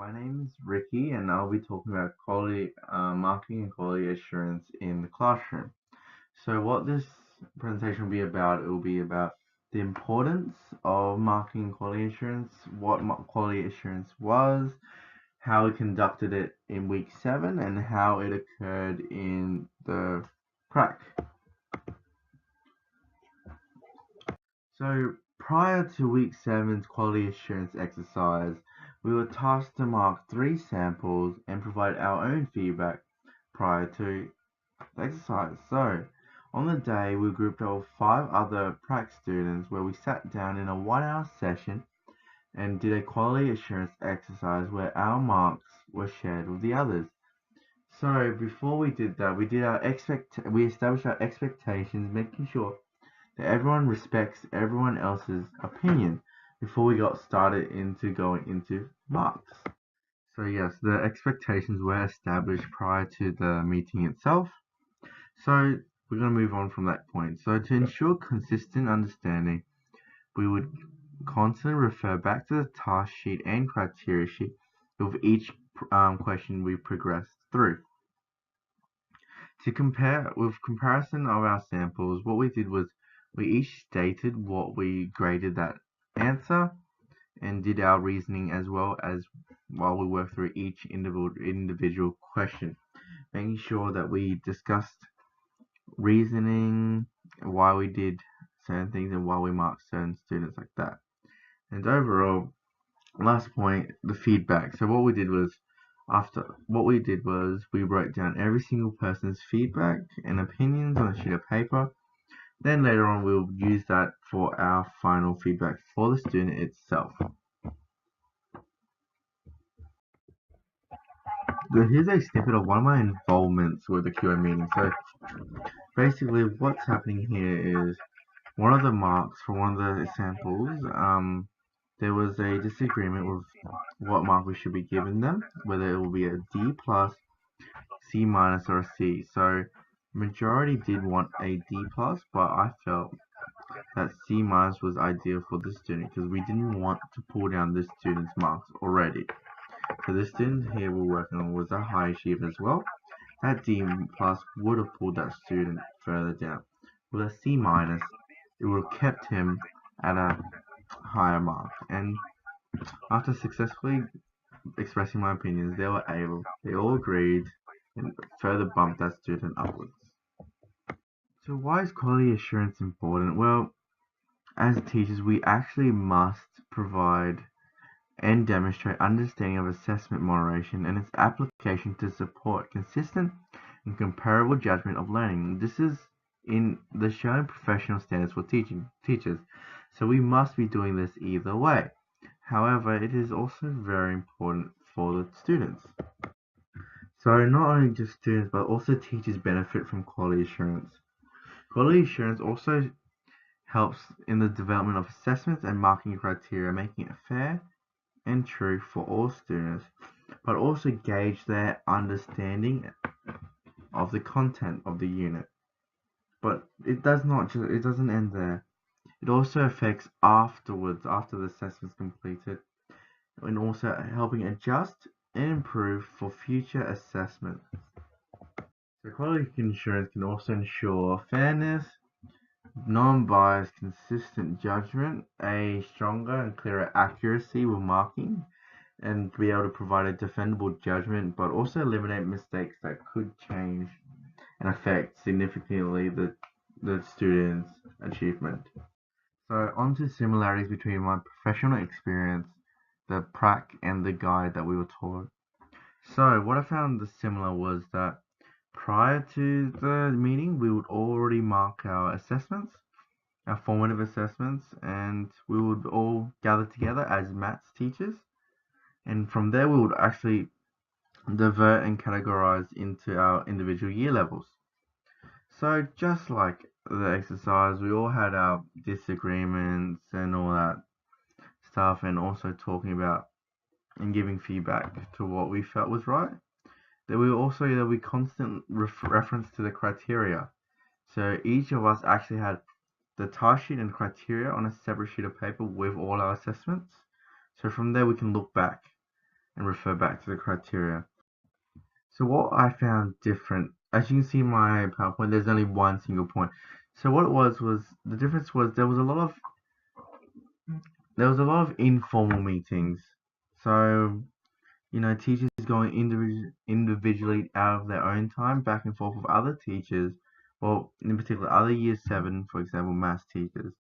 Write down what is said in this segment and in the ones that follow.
My name is Ricky, and I'll be talking about quality marketing and quality assurance in the classroom. So, what this presentation will be about, it will be about the importance of marketing and quality assurance, what quality assurance was, how we conducted it in week 7, and how it occurred in the prac. So prior to week 7's quality assurance exercise, we were tasked to mark 3 samples and provide our own feedback prior to the exercise. So on the day, we grouped up with 5 other prac students where we sat down in a 1-hour session and did a quality assurance exercise where our marks were shared with the others. So before we did that, we established our expectations, making sure that everyone respects everyone else's opinion before we got started into going into marks. So yes, the expectations were established prior to the meeting itself. So we're going to move on from that point. So to ensure consistent understanding, we would constantly refer back to the task sheet and criteria sheet with each question we progressed through. To compare with comparison of our samples, what we did was we each stated what we graded that answer and did our reasoning as well as while we worked through each individual question, making sure that we discussed reasoning, why we did certain things and why we marked certain students like that. And overall, last point, the feedback. So what we did was we wrote down every single person's feedback and opinions on a sheet of paper. Then later on we'll use that for our final feedback for the student itself. Here's a snippet of one of my involvements with the QA meeting. So basically what's happening here is one of the marks for one of the samples, there was a disagreement with what mark we should be giving them, whether it will be a D plus, C minus, or a C. So majority did want a D plus, but I felt that C minus was ideal for this student because we didn't want to pull down this student's marks already. So the student here we're working on was a high achiever as well. That D plus would have pulled that student further down. With a C minus, it would have kept him at a higher mark. And after successfully expressing my opinions, they all agreed and further bumped that student upwards. So why is quality assurance important? Well, as teachers, we actually must provide and demonstrate understanding of assessment moderation and its application to support consistent and comparable judgment of learning. This is in the shown professional standards for teachers, so we must be doing this either way. However, it is also very important for the students. So not only just students, but also teachers benefit from quality assurance. Quality assurance also helps in the development of assessments and marking criteria, making it fair and true for all students, but also gauge their understanding of the content of the unit. But it doesn't end there. It also affects afterwards, after the assessment is completed, and also helping adjust and improve for future assessments. So quality assurance can also ensure fairness, non-biased, consistent judgment, a stronger and clearer accuracy with marking, and be able to provide a defendable judgment, but also eliminate mistakes that could change and affect significantly the student's achievement. So on to similarities between my professional experience, the prac, and the guide that we were taught. So what I found similar was that prior to the meeting, we would already mark our assessments, our formative assessments, and we would all gather together as maths teachers. And from there, we would actually divert and categorize into our individual year levels. So just like the exercise, we all had our disagreements and all that stuff, and also talking about and giving feedback to what we felt was right. There'll be constant reference to the criteria. So each of us actually had the task sheet and criteria on a separate sheet of paper with all our assessments. So from there we can look back and refer back to the criteria. So what I found different, as you can see in my PowerPoint, there's only one single point. So what it was the difference was there was a lot of informal meetings. So teachers going individually out of their own time back and forth with other teachers, well, in particular, other year 7, for example, maths teachers.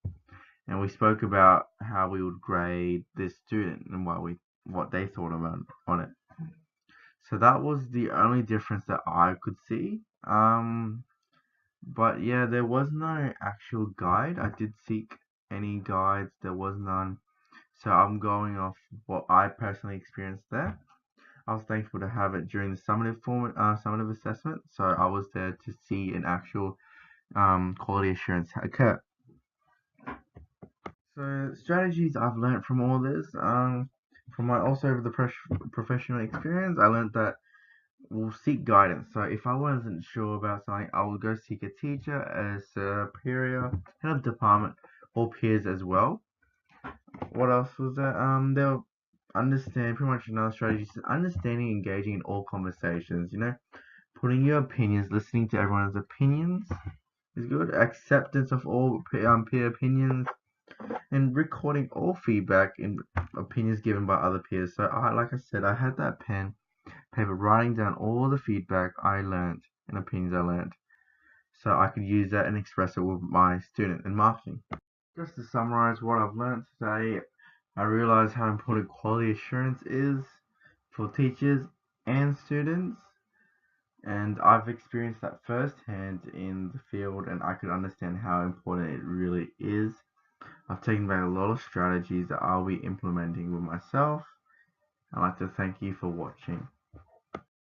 And we spoke about how we would grade this student and what they thought about on it. So that was the only difference that I could see. But yeah, there was no actual guide. I did seek any guides, there was none. So I'm going off what I personally experienced there. I was thankful to have it during the summative assessment, so I was there to see an actual quality assurance occur. So strategies I've learned from all this, from my also the professional experience, I learned that we'll seek guidance. So if I wasn't sure about something, I would go seek a teacher, a superior, head of department, or peers as well. What else was there? They'll understand pretty much another strategy is understanding, engaging in all conversations. Putting your opinions, listening to everyone's opinions is good. Acceptance of all peer opinions, and recording all feedback and opinions given by other peers. So like I said, I had that pen, paper, writing down all the feedback I learned and opinions I learned, so I could use that and express it with my student in marketing. Just to summarize what I've learned today, I realized how important quality assurance is for teachers and students, and I've experienced that firsthand in the field, and I could understand how important it really is. I've taken back a lot of strategies that I'll be implementing with myself. I'd like to thank you for watching.